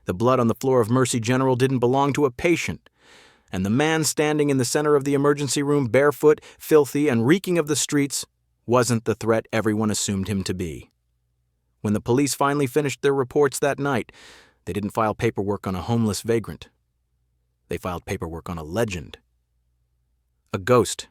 The blood on the floor of Mercy General didn't belong to a patient, and the man standing in the center of the emergency room, barefoot, filthy, and reeking of the streets, wasn't the threat everyone assumed him to be. When the police finally finished their reports that night, they didn't file paperwork on a homeless vagrant. They filed paperwork on a legend. A ghost,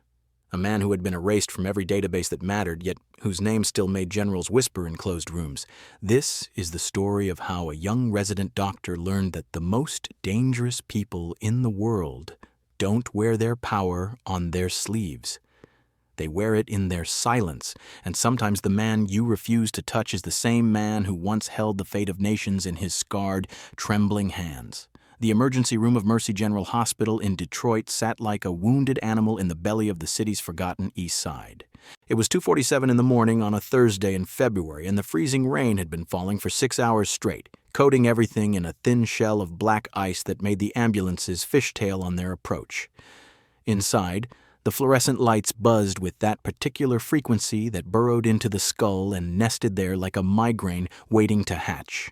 a man who had been erased from every database that mattered, yet whose name still made generals whisper in closed rooms. This is the story of how a young resident doctor learned that the most dangerous people in the world don't wear their power on their sleeves. They wear it in their silence, and sometimes the man you refuse to touch is the same man who once held the fate of nations in his scarred, trembling hands. The emergency room of Mercy General Hospital in Detroit sat like a wounded animal in the belly of the city's forgotten East Side. It was 2:47 in the morning on a Thursday in February, and the freezing rain had been falling for 6 hours straight, coating everything in a thin shell of black ice that made the ambulances fishtail on their approach. Inside, the fluorescent lights buzzed with that particular frequency that burrowed into the skull and nested there like a migraine waiting to hatch.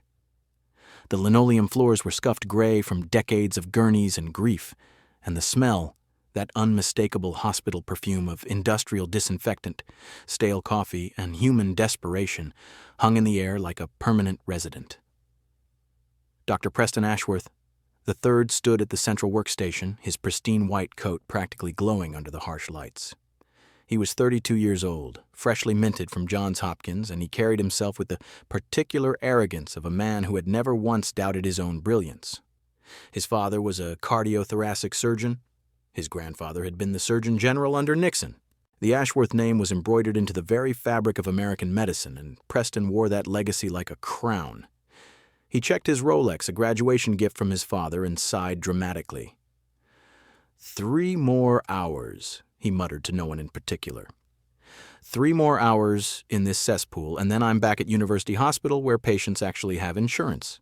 The linoleum floors were scuffed gray from decades of gurneys and grief, and the smell, that unmistakable hospital perfume of industrial disinfectant, stale coffee, and human desperation, hung in the air like a permanent resident. Dr. Preston Ashworth, the third, stood at the central workstation, his pristine white coat practically glowing under the harsh lights. He was 32 years old, freshly minted from Johns Hopkins, and he carried himself with the particular arrogance of a man who had never once doubted his own brilliance. His father was a cardiothoracic surgeon. His grandfather had been the Surgeon General under Nixon. The Ashworth name was embroidered into the very fabric of American medicine, and Preston wore that legacy like a crown. He checked his Rolex, a graduation gift from his father, and sighed dramatically. 3 more hours, he muttered to no one in particular. 3 more hours in this cesspool, and then I'm back at University Hospital where patients actually have insurance.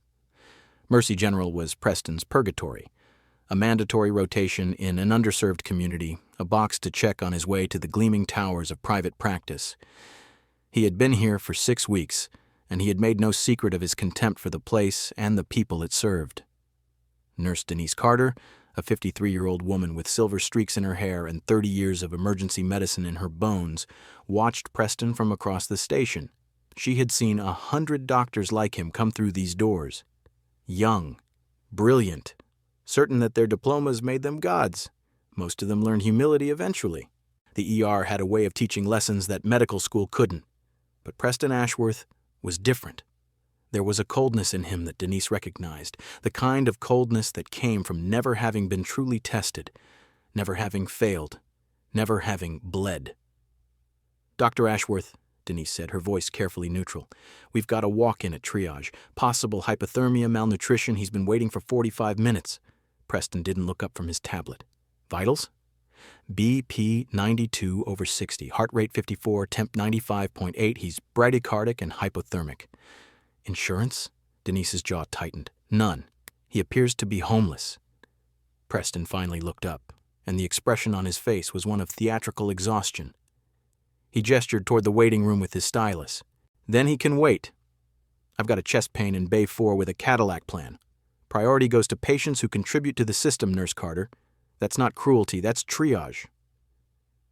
Mercy General was Preston's purgatory, a mandatory rotation in an underserved community, a box to check on his way to the gleaming towers of private practice. He had been here for 6 weeks, and he had made no secret of his contempt for the place and the people it served. Nurse Denise Carter, a 53-year-old woman with silver streaks in her hair and 30 years of emergency medicine in her bones, watched Preston from across the station. She had seen 100 doctors like him come through these doors. Young, brilliant, certain that their diplomas made them gods. Most of them learned humility eventually. The ER had a way of teaching lessons that medical school couldn't. But Preston Ashworth was different. There was a coldness in him that Denise recognized, the kind of coldness that came from never having been truly tested, never having failed, never having bled. Dr. Ashworth, Denise said, her voice carefully neutral, we've got a walk-in at triage. Possible hypothermia, malnutrition. He's been waiting for 45 minutes. Preston didn't look up from his tablet. Vitals? BP 92/60, heart rate 54, temp 95.8. He's bradycardic and hypothermic. Insurance? Denise's jaw tightened. None. He appears to be homeless. Preston finally looked up, and the expression on his face was one of theatrical exhaustion. He gestured toward the waiting room with his stylus. Then he can wait. I've got a chest pain in Bay 4 with a Cadillac plan. Priority goes to patients who contribute to the system, Nurse Carter. That's not cruelty, that's triage.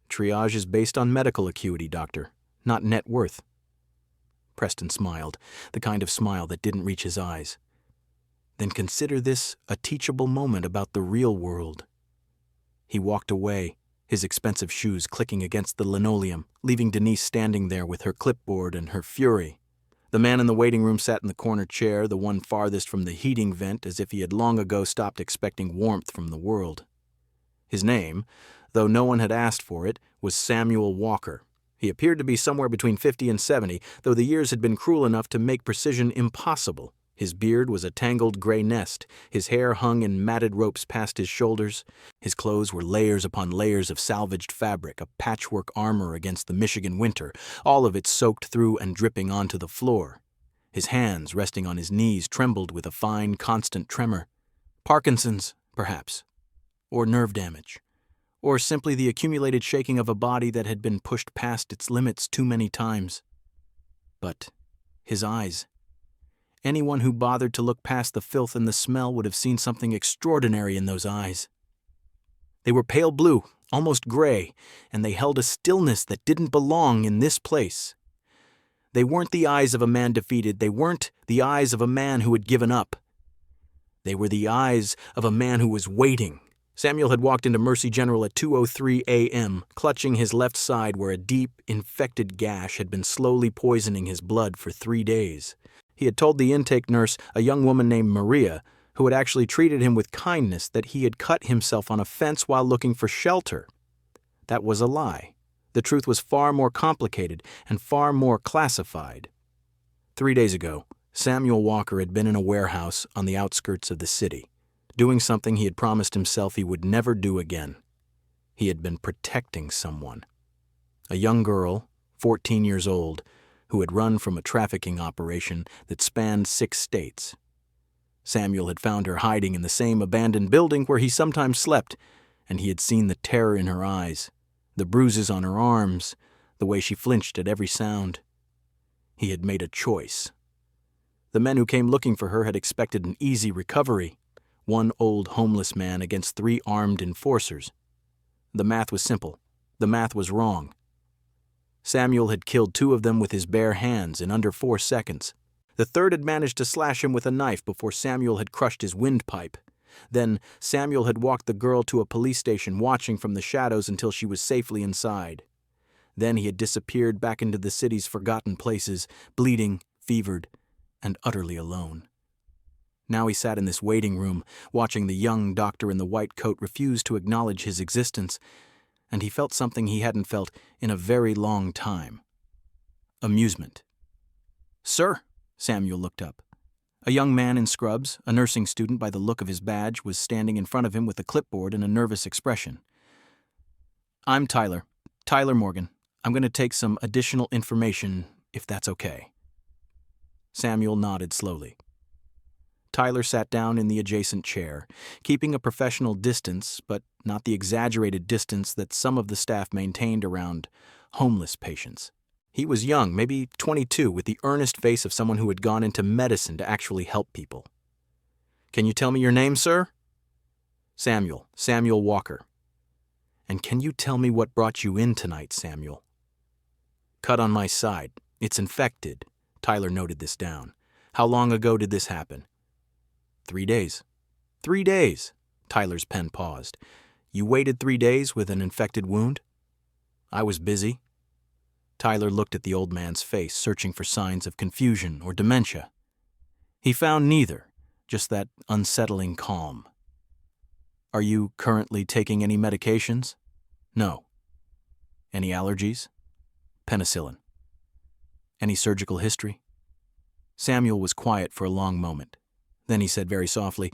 Triage is based on medical acuity, Doctor, not net worth. Preston smiled, the kind of smile that didn't reach his eyes. Then consider this a teachable moment about the real world. He walked away, his expensive shoes clicking against the linoleum, leaving Denise standing there with her clipboard and her fury. The man in the waiting room sat in the corner chair, the one farthest from the heating vent, as if he had long ago stopped expecting warmth from the world. His name, though no one had asked for it, was Samuel Walker. He appeared to be somewhere between 50 and 70, though the years had been cruel enough to make precision impossible. His beard was a tangled gray nest, his hair hung in matted ropes past his shoulders, his clothes were layers upon layers of salvaged fabric, a patchwork armor against the Michigan winter, all of it soaked through and dripping onto the floor. His hands, resting on his knees, trembled with a fine, constant tremor. Parkinson's, perhaps. Or nerve damage, or simply the accumulated shaking of a body that had been pushed past its limits too many times. But his eyes, Anyone who bothered to look past the filth and the smell would have seen something extraordinary in those eyes. They were pale blue, almost gray, and they held a stillness that didn't belong in this place. They weren't the eyes of a man defeated. They weren't the eyes of a man who had given up. They were the eyes of a man who was waiting. Samuel had walked into Mercy General at 2:03 a.m., clutching his left side where a deep, infected gash had been slowly poisoning his blood for 3 days. He had told the intake nurse, a young woman named Maria, who had actually treated him with kindness, that he had cut himself on a fence while looking for shelter. That was a lie. The truth was far more complicated and far more classified. 3 days ago, Samuel Walker had been in a warehouse on the outskirts of the city, doing something he had promised himself he would never do again. He had been protecting someone. A young girl, 14 years old, who had run from a trafficking operation that spanned 6 states. Samuel had found her hiding in the same abandoned building where he sometimes slept, and he had seen the terror in her eyes, the bruises on her arms, the way she flinched at every sound. He had made a choice. The men who came looking for her had expected an easy recovery, one old homeless man against 3 armed enforcers. The math was simple. The math was wrong. Samuel had killed 2 of them with his bare hands in under 4 seconds. The third had managed to slash him with a knife before Samuel had crushed his windpipe. Then Samuel had walked the girl to a police station, watching from the shadows until she was safely inside. Then he had disappeared back into the city's forgotten places, bleeding, fevered, and utterly alone. Now he sat in this waiting room, watching the young doctor in the white coat refuse to acknowledge his existence, and he felt something he hadn't felt in a very long time. Amusement. "Sir," Samuel looked up. A young man in scrubs, a nursing student by the look of his badge, was standing in front of him with a clipboard and a nervous expression. "I'm Tyler Morgan. I'm going to take some additional information, if that's okay." Samuel nodded slowly. Tyler sat down in the adjacent chair, keeping a professional distance, but not the exaggerated distance that some of the staff maintained around homeless patients. He was young, maybe 22, with the earnest face of someone who had gone into medicine to actually help people. "Can you tell me your name, sir?" Samuel Walker." "And can you tell me what brought you in tonight, Samuel?" "Cut on my side. It's infected." Tyler noted this down. "How long ago did this happen?" 3 days. 3 days. Tyler's pen paused. "You waited 3 days with an infected wound?" "I was busy." Tyler looked at the old man's face, searching for signs of confusion or dementia. He found neither, just that unsettling calm. "Are you currently taking any medications?" "No." "Any allergies?" "Penicillin." "Any surgical history?" Samuel was quiet for a long moment. Then he said very softly,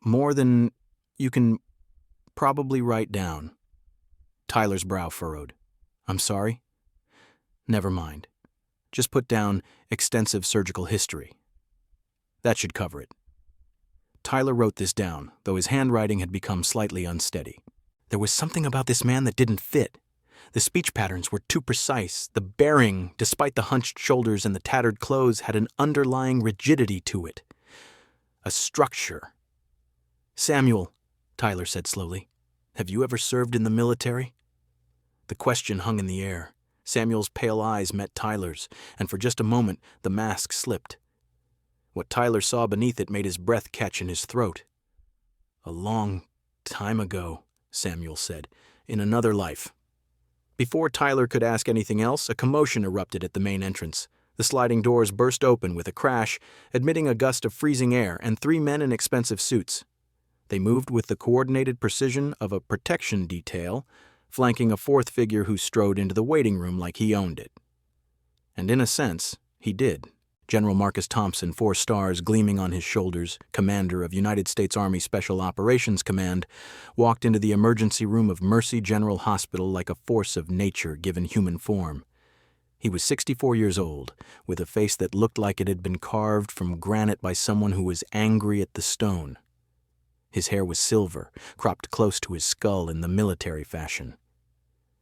"More than you can probably write down." Tyler's brow furrowed. "I'm sorry?" "Never mind. Just put down extensive surgical history. That should cover it." Tyler wrote this down, though his handwriting had become slightly unsteady. There was something about this man that didn't fit. The speech patterns were too precise. The bearing, despite the hunched shoulders and the tattered clothes, had an underlying rigidity to it. A structure. "Samuel," Tyler said slowly, "have you ever served in the military?" The question hung in the air. Samuel's pale eyes met Tyler's, and for just a moment the mask slipped. What Tyler saw beneath it made his breath catch in his throat. "A long time ago," Samuel said, "in another life." Before Tyler could ask anything else, a commotion erupted at the main entrance. The sliding doors burst open with a crash, admitting a gust of freezing air and 3 men in expensive suits. They moved with the coordinated precision of a protection detail, flanking a 4th figure who strode into the waiting room like he owned it. And in a sense, he did. General Marcus Thompson, 4 stars gleaming on his shoulders, commander of United States Army Special Operations Command, walked into the emergency room of Mercy General Hospital like a force of nature given human form. He was 64 years old, with a face that looked like it had been carved from granite by someone who was angry at the stone. His hair was silver, cropped close to his skull in the military fashion.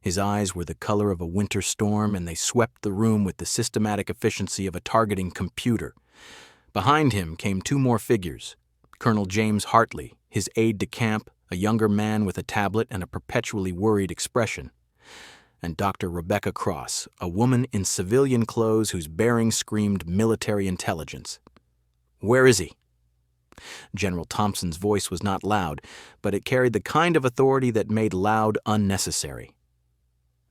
His eyes were the color of a winter storm, and they swept the room with the systematic efficiency of a targeting computer. Behind him came two more figures, Colonel James Hartley, his aide-de-camp, a younger man with a tablet and a perpetually worried expression, and Dr. Rebecca Cross, a woman in civilian clothes whose bearing screamed military intelligence. "Where is he?" General Thompson's voice was not loud, but it carried the kind of authority that made loud unnecessary.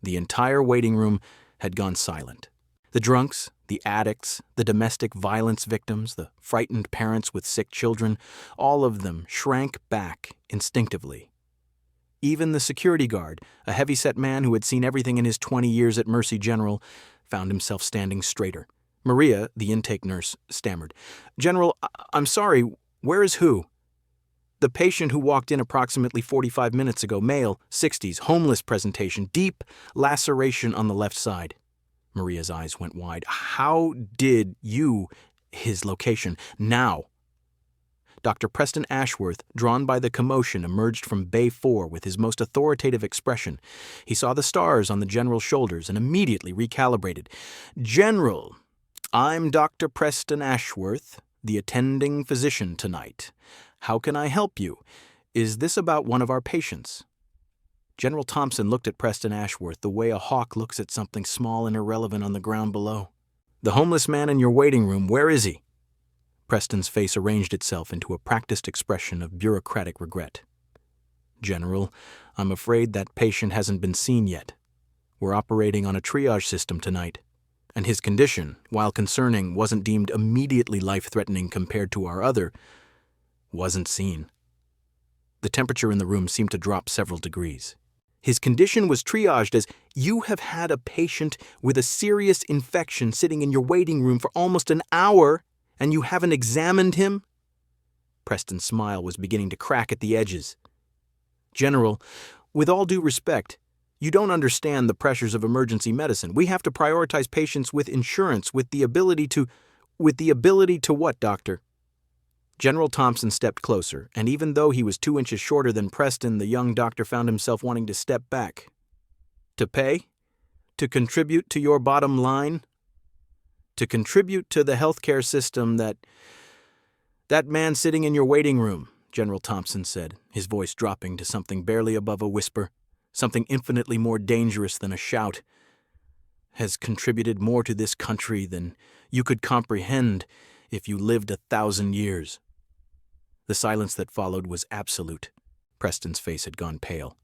The entire waiting room had gone silent. The drunks, the addicts, the domestic violence victims, the frightened parents with sick children, all of them shrank back instinctively. Even the security guard, a heavy-set man who had seen everything in his 20 years at Mercy General, found himself standing straighter. Maria, the intake nurse, stammered, "General, I'm sorry, where is who?" "The patient who walked in approximately 45 minutes ago, male, 60s, homeless presentation, deep laceration on the left side." Maria's eyes went wide. "How did you—" "His location. Now." Dr. Preston Ashworth, drawn by the commotion, emerged from Bay 4 with his most authoritative expression. He saw the stars on the general's shoulders and immediately recalibrated. "General, I'm Dr. Preston Ashworth, the attending physician tonight. How can I help you? Is this about one of our patients?" General Thompson looked at Preston Ashworth the way a hawk looks at something small and irrelevant on the ground below. "The homeless man in your waiting room, where is he?" Preston's face arranged itself into a practiced expression of bureaucratic regret. "General, I'm afraid that patient hasn't been seen yet. We're operating on a triage system tonight, and his condition, while concerning, wasn't deemed immediately life-threatening compared to our other, wasn't seen." The temperature in the room seemed to drop several degrees. His condition was triaged as, "You have had a patient with a serious infection sitting in your waiting room for almost an hour, and you haven't examined him?" Preston's smile was beginning to crack at the edges. "General, with all due respect, you don't understand the pressures of emergency medicine. We have to prioritize patients with insurance, with the ability to what, doctor?" General Thompson stepped closer, and even though he was 2 inches shorter than Preston, the young doctor found himself wanting to step back. "To pay? To contribute to your bottom line? To contribute to the healthcare system that man sitting in your waiting room," General Thompson said, his voice dropping to something barely above a whisper, something infinitely more dangerous than a shout, "has contributed more to this country than you could comprehend if you lived 1,000 years. The silence that followed was absolute. Preston's face had gone pale.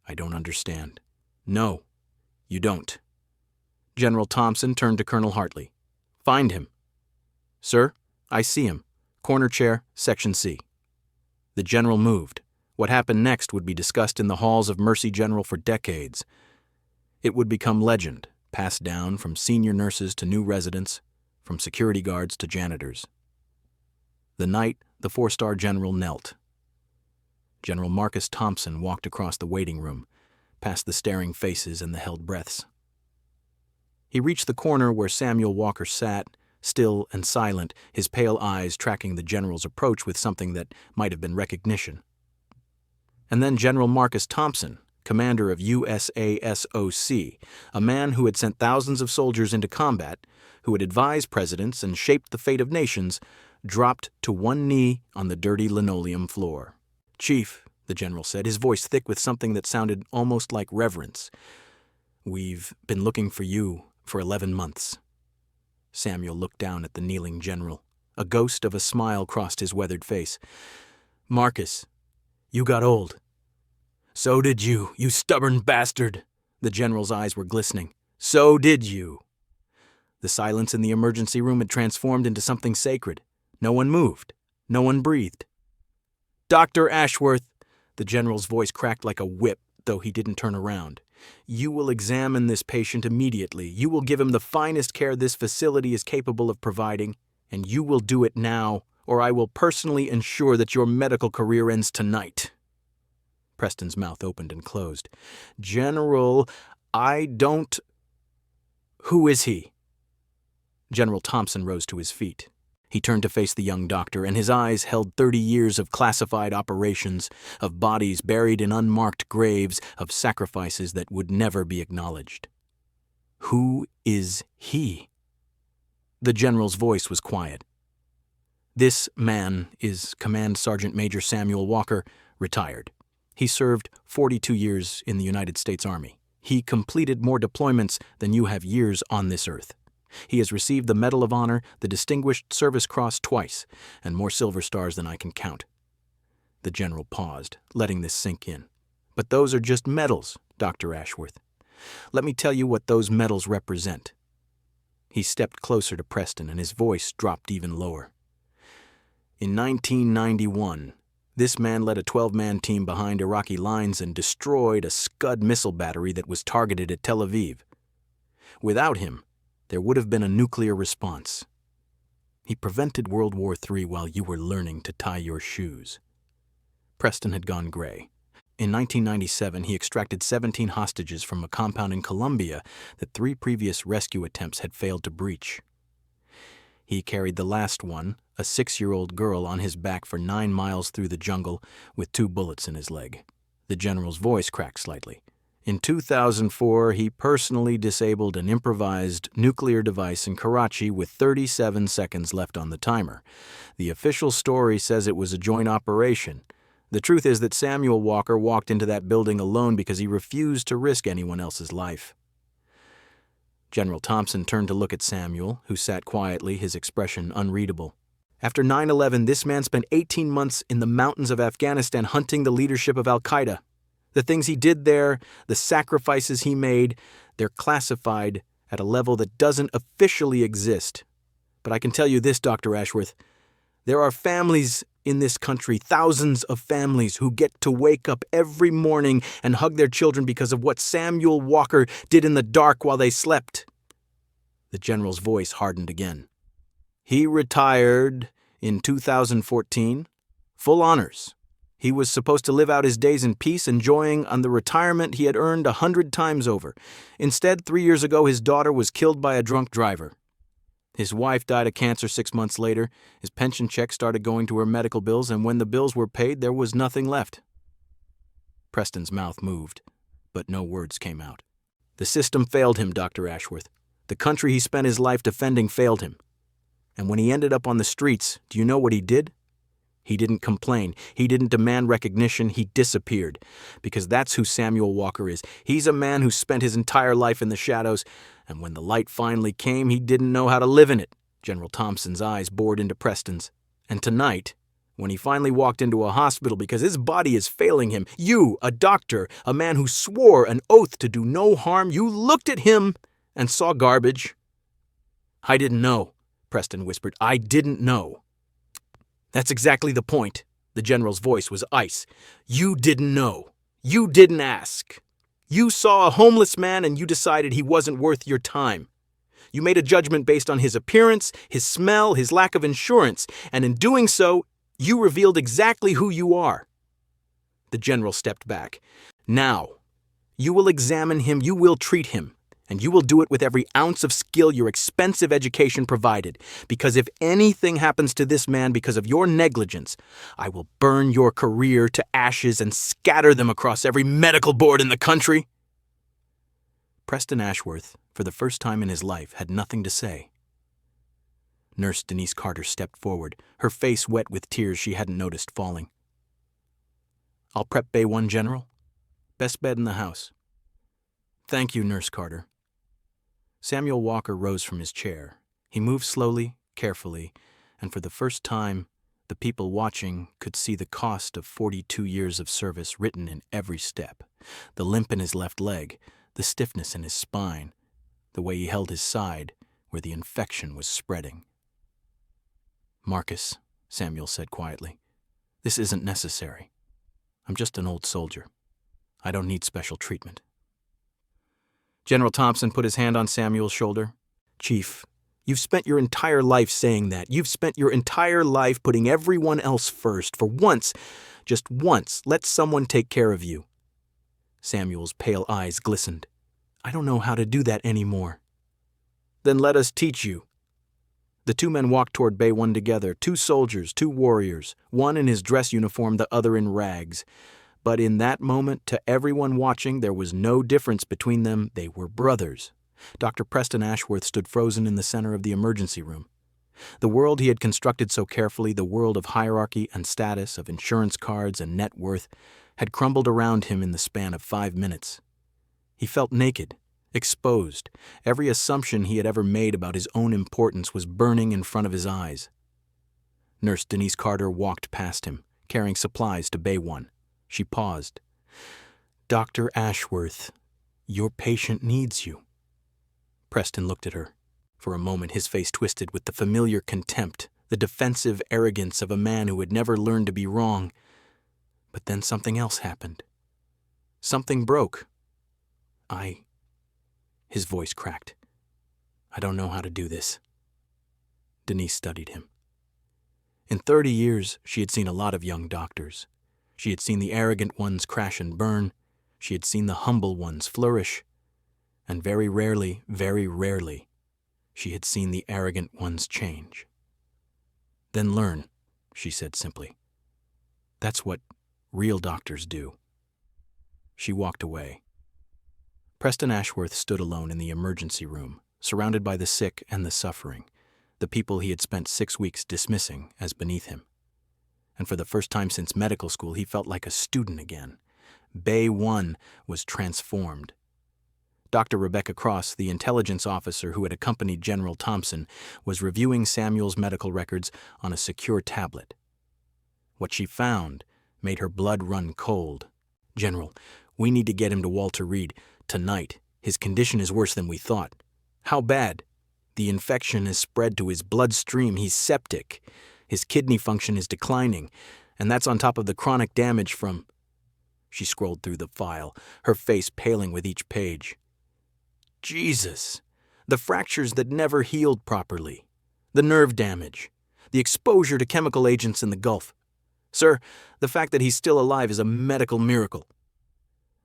"I don't understand." "No, you don't." General Thompson turned to Colonel Hartley. "Find him." "Sir, I see him. Corner chair, Section C." The general moved. What happened next would be discussed in the halls of Mercy General for decades. It would become legend, passed down from senior nurses to new residents, from security guards to janitors. The night the 4-star general knelt, General Marcus Thompson walked across the waiting room, past the staring faces and the held breaths. He reached the corner where Samuel Walker sat, still and silent, his pale eyes tracking the general's approach with something that might have been recognition. And then General Marcus Thompson, commander of USASOC, a man who had sent thousands of soldiers into combat, who had advised presidents and shaped the fate of nations, dropped to one knee on the dirty linoleum floor. "Chief," the general said, his voice thick with something that sounded almost like reverence, "we've been looking for you for 11 months. Samuel looked down at the kneeling general. A ghost of a smile crossed his weathered face. "Marcus, you got old." "So did you stubborn bastard." The general's eyes were glistening. "So did you." The silence in the emergency room had transformed into something sacred. No one moved. No one breathed. "Dr. Ashworth," the general's voice cracked like a whip, though he didn't turn around. "You will examine this patient immediately. You will give him the finest care this facility is capable of providing, and you will do it now, or I will personally ensure that your medical career ends tonight." Preston's mouth opened and closed. "General, I don't—" "Who is he?" General Thompson rose to his feet. He turned to face the young doctor, and his eyes held 30 years of classified operations, of bodies buried in unmarked graves, of sacrifices that would never be acknowledged. "Who is he?" The general's voice was quiet. This man is Command Sergeant Major Samuel Walker, retired. He served 42 years in the United States Army. He completed more deployments than you have years on this earth. He has received the Medal of Honor, the Distinguished Service Cross twice, and more Silver Stars than I can count. The general paused, letting this sink in. But those are just medals, Dr. Ashworth. Let me tell you what those medals represent. He stepped closer to Preston, and his voice dropped even lower. In 1991, this man led a 12-man team behind Iraqi lines and destroyed a Scud missile battery that was targeted at Tel Aviv. Without him, there would have been a nuclear response. He prevented World War III while you were learning to tie your shoes. Preston had gone gray. In 1997, he extracted 17 hostages from a compound in Colombia that 3 previous rescue attempts had failed to breach. He carried the last one, a 6-year-old girl, on his back for 9 miles through the jungle with 2 bullets in his leg. The general's voice cracked slightly. In 2004, he personally disabled an improvised nuclear device in Karachi with 37 seconds left on the timer. The official story says it was a joint operation. The truth is that Samuel Walker walked into that building alone because he refused to risk anyone else's life. General Thompson turned to look at Samuel, who sat quietly, his expression unreadable. After 9/11, this man spent 18 months in the mountains of Afghanistan hunting the leadership of Al-Qaeda. The things he did there, the sacrifices he made, they're classified at a level that doesn't officially exist. But I can tell you this, Dr. Ashworth, there are families in this country, thousands of families, who get to wake up every morning and hug their children because of what Samuel Walker did in the dark while they slept. The general's voice hardened again. He retired in 2014, full honors. He was supposed to live out his days in peace, enjoying on the retirement he had earned 100 times over. Instead, 3 years ago, his daughter was killed by a drunk driver. His wife died of cancer 6 months later. His pension check started going to her medical bills, and when the bills were paid, there was nothing left. Preston's mouth moved, but no words came out. The system failed him, Dr. Ashworth. The country he spent his life defending failed him. And when he ended up on the streets, do you know what he did? He didn't complain. He didn't demand recognition. He disappeared. Because that's who Samuel Walker is. He's a man who spent his entire life in the shadows, and when the light finally came, he didn't know how to live in it. General Thompson's eyes bored into Preston's. And tonight, when he finally walked into a hospital because his body is failing him, you, a doctor, a man who swore an oath to do no harm, you looked at him and saw garbage. I didn't know, Preston whispered. I didn't know. That's exactly the point. The general's voice was ice. You didn't know. You didn't ask. You saw a homeless man and you decided he wasn't worth your time. You made a judgment based on his appearance, his smell, his lack of insurance, and in doing so, you revealed exactly who you are. The general stepped back. Now, you will examine him, you will treat him, and you will do it with every ounce of skill your expensive education provided, because if anything happens to this man because of your negligence, I will burn your career to ashes and scatter them across every medical board in the country. Preston Ashworth, for the first time in his life, had nothing to say. Nurse Denise Carter stepped forward, her face wet with tears she hadn't noticed falling. I'll prep Bay 1, General. Best bed in the house. Thank you, Nurse Carter. Samuel Walker rose from his chair. He moved slowly, carefully, and for the first time, the people watching could see the cost of 42 years of service written in every step. The limp in his left leg, the stiffness in his spine, the way he held his side where the infection was spreading. Marcus, Samuel said quietly, this isn't necessary. I'm just an old soldier. I don't need special treatment. General Thompson put his hand on Samuel's shoulder. Chief, you've spent your entire life saying that. You've spent your entire life putting everyone else first. For once, just once, let someone take care of you. Samuel's pale eyes glistened. I don't know how to do that anymore. Then let us teach you. The 2 men walked toward Bay 1 together, 2 soldiers, 2 warriors, one in his dress uniform, the other in rags. But in that moment, to everyone watching, there was no difference between them. They were brothers. Dr. Preston Ashworth stood frozen in the center of the emergency room. The world he had constructed so carefully, the world of hierarchy and status, of insurance cards and net worth, had crumbled around him in the span of 5 minutes. He felt naked, exposed. Every assumption he had ever made about his own importance was burning in front of his eyes. Nurse Denise Carter walked past him, carrying supplies to Bay 1. She paused. "Dr. Ashworth, your patient needs you." Preston looked at her. For a moment his face twisted with the familiar contempt, the defensive arrogance of a man who had never learned to be wrong. But then something else happened. Something broke. His voice cracked. "I don't know how to do this." Denise studied him. In 30 years, she had seen a lot of young doctors. She had seen the arrogant ones crash and burn. She had seen the humble ones flourish. And very rarely, she had seen the arrogant ones change. "Then learn," she said simply. "That's what real doctors do." She walked away. Preston Ashworth stood alone in the emergency room, surrounded by the sick and the suffering, the people he had spent 6 weeks dismissing as beneath him. And for the first time since medical school, he felt like a student again. Bay 1 was transformed. Dr. Rebecca Cross, the intelligence officer who had accompanied General Thompson, was reviewing Samuel's medical records on a secure tablet. What she found made her blood run cold. "General, we need to get him to Walter Reed tonight. His condition is worse than we thought." "How bad?" "The infection has spread to his bloodstream. He's septic. His kidney function is declining, and that's on top of the chronic damage from—" She scrolled through the file, her face paling with each page. Jesus! The fractures that never healed properly. The nerve damage. The exposure to chemical agents in the Gulf. Sir, the fact that he's still alive is a medical miracle.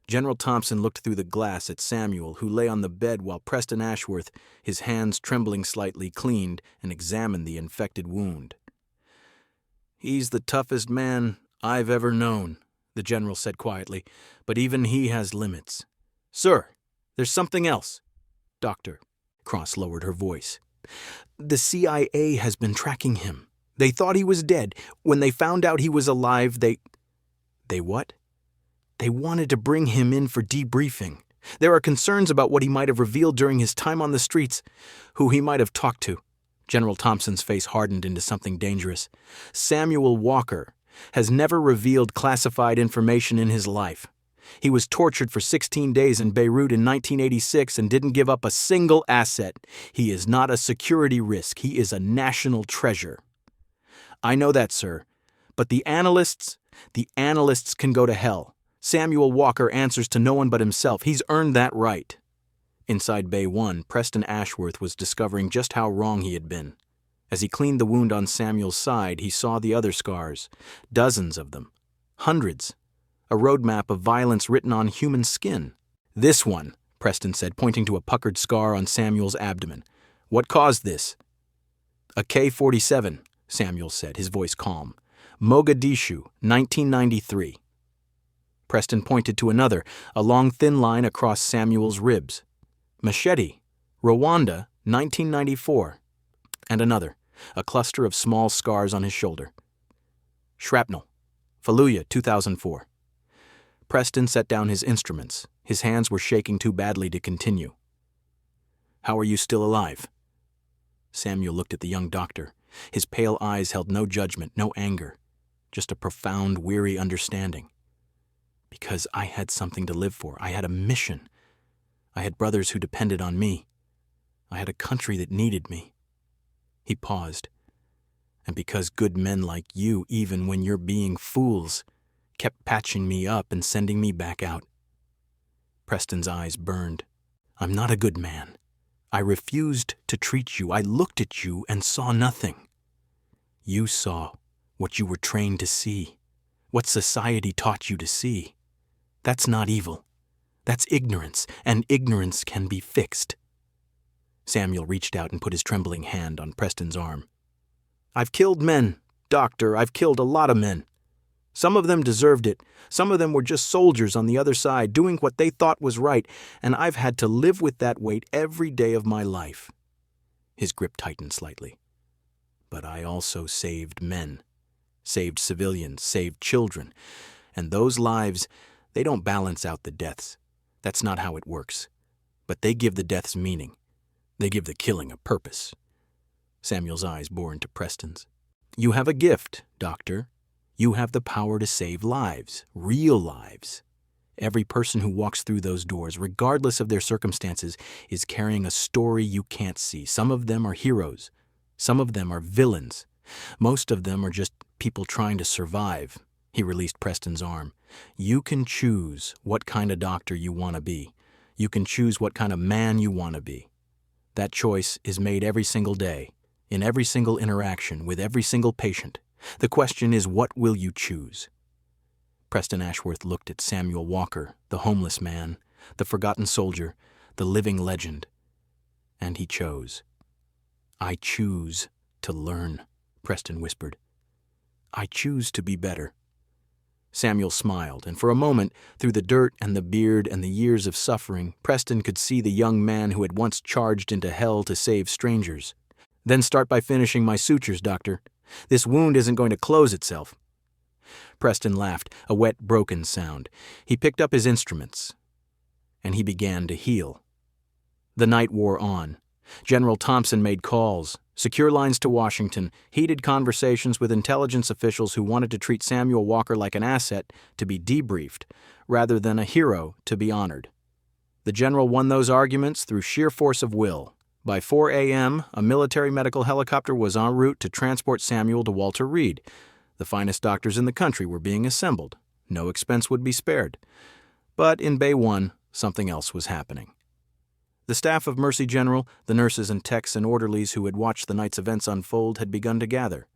General Thompson looked through the glass at Samuel, who lay on the bed while Preston Ashworth, his hands trembling slightly, cleaned and examined the infected wound. "He's the toughest man I've ever known," the general said quietly, "but even he has limits." "Sir, there's something else." "Doctor," Cross lowered her voice, "the CIA has been tracking him. They thought he was dead. When they found out he was alive, they what? They wanted to bring him in for debriefing. There are concerns about what he might have revealed during his time on the streets, who he might have talked to." General Thompson's face hardened into something dangerous. "Samuel Walker has never revealed classified information in his life. He was tortured for 16 days in Beirut in 1986 and didn't give up a single asset. He is not a security risk. He is a national treasure." "I know that, sir. But the analysts can go to hell. Samuel Walker answers to no one but himself. He's earned that right." Inside Bay 1, Preston Ashworth was discovering just how wrong he had been. As he cleaned the wound on Samuel's side, he saw the other scars. Dozens of them. Hundreds. A roadmap of violence written on human skin. "This one," Preston said, pointing to a puckered scar on Samuel's abdomen. "What caused this?" "A K-47, Samuel said, his voice calm. "Mogadishu, 1993. Preston pointed to another, a long thin line across Samuel's ribs. "Machete, Rwanda, 1994. And another, a cluster of small scars on his shoulder. "Shrapnel, Fallujah, 2004. Preston set down his instruments. His hands were shaking too badly to continue. "How are you still alive?" Samuel looked at the young doctor. His pale eyes held no judgment, no anger, just a profound, weary understanding. "Because I had something to live for. I had a mission. I had brothers who depended on me. I had a country that needed me." He paused. "And because good men like you, even when you're being fools, kept patching me up and sending me back out." Preston's eyes burned. "I'm not a good man. I refused to treat you. I looked at you and saw nothing. You saw what you were trained to see, what society taught you to see. That's not evil. That's ignorance, and ignorance can be fixed." Samuel reached out and put his trembling hand on Preston's arm. "I've killed men, Doctor. I've killed a lot of men. Some of them deserved it. Some of them were just soldiers on the other side, doing what they thought was right, and I've had to live with that weight every day of my life." His grip tightened slightly. But I also saved men, saved civilians, saved children. And those lives, they don't balance out the deaths. That's not how it works. But they give the deaths meaning. They give the killing a purpose. Samuel's eyes bore into Preston's. You have a gift, Doctor. You have the power to save lives, real lives. Every person who walks through those doors, regardless of their circumstances, is carrying a story you can't see. Some of them are heroes. Some of them are villains. Most of them are just people trying to survive. He released Preston's arm. You can choose what kind of doctor you want to be. You can choose what kind of man you want to be. That choice is made every single day, in every single interaction, with every single patient. The question is, what will you choose? Preston Ashworth looked at Samuel Walker, the homeless man, the forgotten soldier, the living legend, and he chose. I choose to learn, Preston whispered. I choose to be better. Samuel smiled, and for a moment, through the dirt and the beard and the years of suffering, Preston could see the young man who had once charged into hell to save strangers. Then start by finishing my sutures, Doctor. This wound isn't going to close itself. Preston laughed, a wet, broken sound. He picked up his instruments, and he began to heal. The night wore on. General Thompson made calls, secure lines to Washington, heated conversations with intelligence officials who wanted to treat Samuel Walker like an asset to be debriefed, rather than a hero to be honored. The general won those arguments through sheer force of will. By 4 a.m., a military medical helicopter was en route to transport Samuel to Walter Reed. The finest doctors in the country were being assembled. No expense would be spared. But in Bay 1, something else was happening. The staff of Mercy General, the nurses and techs and orderlies who had watched the night's events unfold, had begun to gather.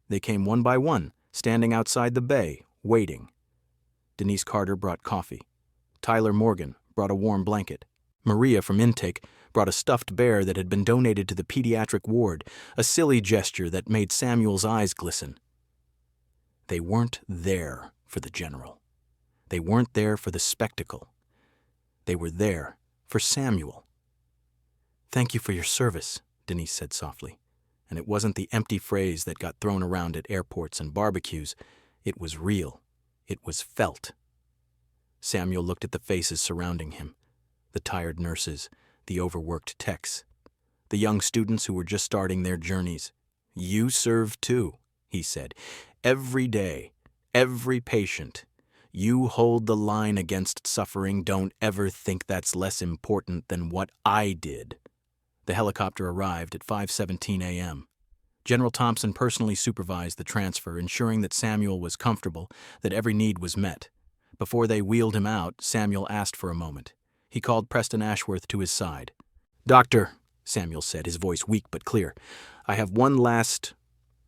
They came one by one, standing outside the bay, waiting. Denise Carter brought coffee. Tyler Morgan brought a warm blanket. Maria from intake brought a stuffed bear that had been donated to the pediatric ward, a silly gesture that made Samuel's eyes glisten. They weren't there for the general. They weren't there for the spectacle. They were there for Samuel. Thank you for your service, Denise said softly. And it wasn't the empty phrase that got thrown around at airports and barbecues. It was real. It was felt. Samuel looked at the faces surrounding him. The tired nurses, the overworked techs, the young students who were just starting their journeys. You serve too, he said. Every day, every patient. You hold the line against suffering. Don't ever think that's less important than what I did. The helicopter arrived at 5:17 a.m. General Thompson personally supervised the transfer, ensuring that Samuel was comfortable, that every need was met. Before they wheeled him out, Samuel asked for a moment. He called Preston Ashworth to his side. Doctor, Samuel said, his voice weak but clear, I have one last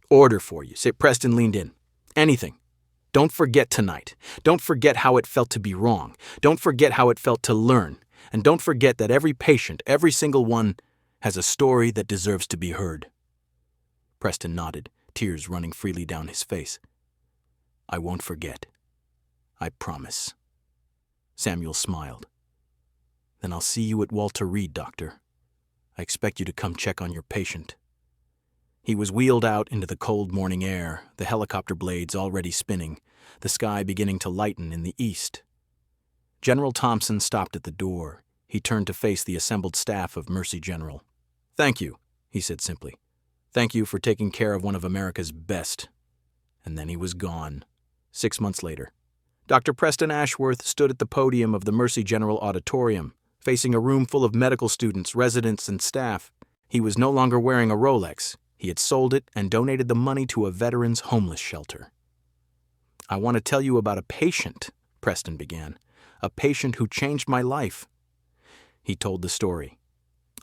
order for you. Preston leaned in. Anything. Don't forget tonight. Don't forget how it felt to be wrong. Don't forget how it felt to learn. And don't forget that every patient, every single one, has a story that deserves to be heard. Preston nodded, tears running freely down his face. I won't forget. I promise. Samuel smiled. Then I'll see you at Walter Reed, Doctor. I expect you to come check on your patient. He was wheeled out into the cold morning air, the helicopter blades already spinning, the sky beginning to lighten in the east. General Thompson stopped at the door. He turned to face the assembled staff of Mercy General. Thank you, he said simply. Thank you for taking care of one of America's best. And then he was gone. 6 months later, Dr. Preston Ashworth stood at the podium of the Mercy General Auditorium, facing a room full of medical students, residents, and staff. He was no longer wearing a Rolex. He had sold it and donated the money to a veterans' homeless shelter. I want to tell you about a patient, Preston began. A patient who changed my life. He told the story.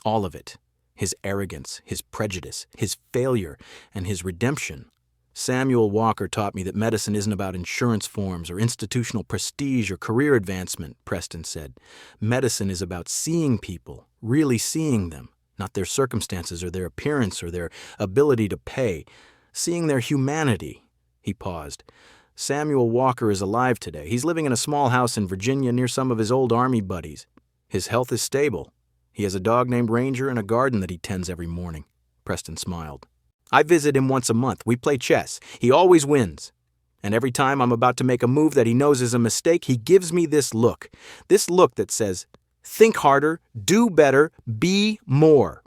All of it. His arrogance, his prejudice, his failure, and his redemption. Samuel Walker taught me that medicine isn't about insurance forms or institutional prestige or career advancement, Preston said. Medicine is about seeing people, really seeing them, not their circumstances or their appearance or their ability to pay. Seeing their humanity. He paused. Samuel Walker is alive today. He's living in a small house in Virginia near some of his old Army buddies. His health is stable. He has a dog named Ranger and a garden that he tends every morning. Preston smiled. I visit him once a month. We play chess. He always wins. And every time I'm about to make a move that he knows is a mistake, he gives me this look. This look that says, think harder, do better, be more.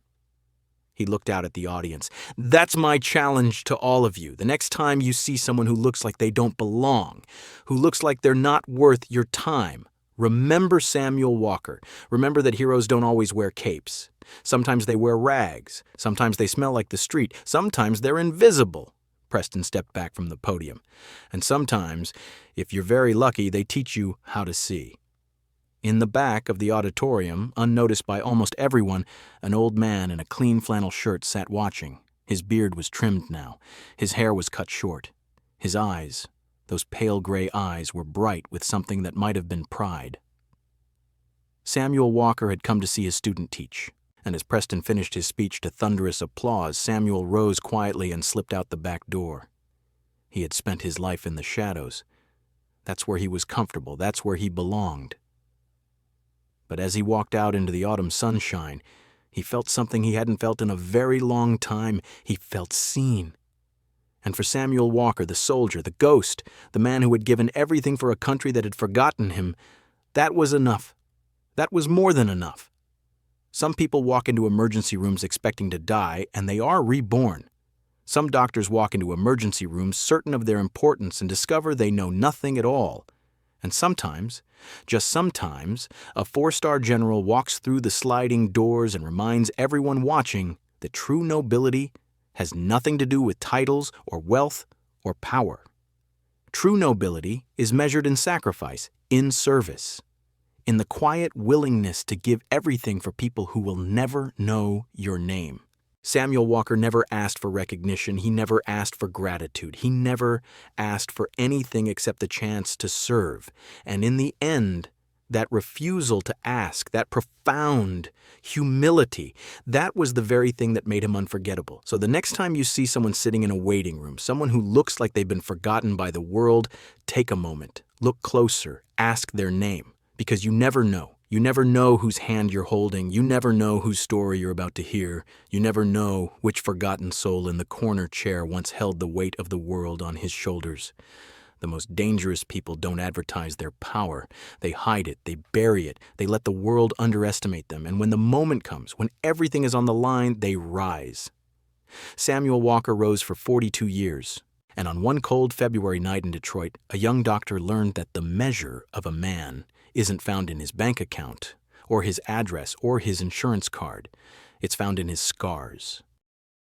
He looked out at the audience. That's my challenge to all of you. The next time you see someone who looks like they don't belong, who looks like they're not worth your time, remember Samuel Walker. Remember that heroes don't always wear capes. Sometimes they wear rags. Sometimes they smell like the street. Sometimes they're invisible. Preston stepped back from the podium. And sometimes, if you're very lucky, they teach you how to see. In the back of the auditorium, unnoticed by almost everyone, an old man in a clean flannel shirt sat watching. His beard was trimmed now. His hair was cut short. His eyes, those pale gray eyes, were bright with something that might have been pride. Samuel Walker had come to see his student teach, and as Preston finished his speech to thunderous applause, Samuel rose quietly and slipped out the back door. He had spent his life in the shadows. That's where he was comfortable. That's where he belonged. But as he walked out into the autumn sunshine, he felt something he hadn't felt in a very long time. He felt seen. And for Samuel Walker, the soldier, the ghost, the man who had given everything for a country that had forgotten him, that was enough. That was more than enough. Some people walk into emergency rooms expecting to die, and they are reborn. Some doctors walk into emergency rooms certain of their importance and discover they know nothing at all. And sometimes, just sometimes, a 4-star general walks through the sliding doors and reminds everyone watching that true nobility has nothing to do with titles or wealth or power. True nobility is measured in sacrifice, in service, in the quiet willingness to give everything for people who will never know your name. Samuel Walker never asked for recognition. He never asked for gratitude. He never asked for anything except the chance to serve. And in the end, that refusal to ask, that profound humility, that was the very thing that made him unforgettable. So the next time you see someone sitting in a waiting room, someone who looks like they've been forgotten by the world, take a moment, look closer, ask their name, because you never know. You never know whose hand you're holding. You never know whose story you're about to hear. You never know which forgotten soul in the corner chair once held the weight of the world on his shoulders. The most dangerous people don't advertise their power. They hide it. They bury it. They let the world underestimate them. And when the moment comes, when everything is on the line, they rise. Samuel Walker rose for 42 years. And on one cold February night in Detroit, a young doctor learned that the measure of a man isn't found in his bank account, or his address, or his insurance card. It's found in his scars.